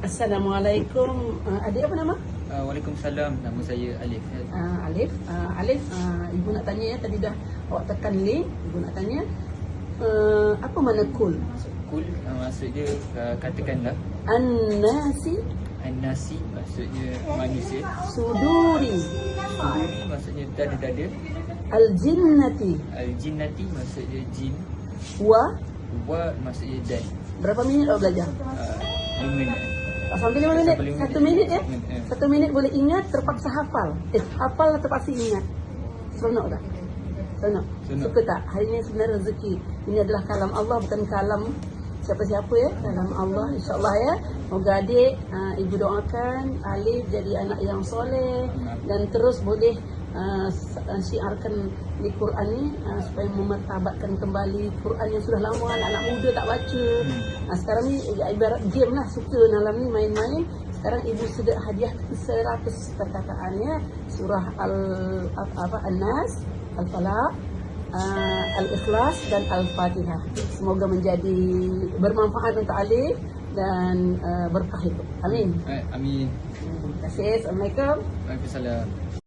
Assalamualaikum. Adik apa nama? Waalaikumsalam, nama saya Alif. Alif, ibu nak tanya ya, tadi dah awak tekan link. Ibu nak tanya, apa makna kul? Kul maksud dia katakanlah. An-nasi An-nasi maksudnya manusia. suduri. Suduri maksudnya dada-dada. Al-jinnati Al-jinnati maksudnya jin. wa. Wa maksudnya dan. Berapa minit awak belajar? 5 minit. Sampai 5 minit? Sampai 5 1 minit ya? minit. 1 minit boleh ingat, terpaksa hafal. Hafal terpaksa ingat. Seronok tak? Seronok? Seronok. Suka tak? Hari ini sebenarnya rezeki. Ini adalah kalam Allah, bukan kalam siapa-siapa ya. Kalam Allah, insyaAllah ya. Moga adik, ibu doakan Alif jadi anak yang soleh. Dan terus boleh syiarkan di Quran ni supaya memartabatkan kembali Quran yang sudah lama anak-anak muda tak baca. Sekarang ni ibarat game lah, suka dalam ni main-main. Sekarang ibu sudah hadiah 100 perkataan ya. Surah An-Nas, Al-Falaq, Al-Ikhlas dan Al-Fatihah. Semoga menjadi bermanfaat untuk Alif dan berkah hidup. Amin. Amin. Terima kasih. Assalamualaikum. Waalaikumsalam.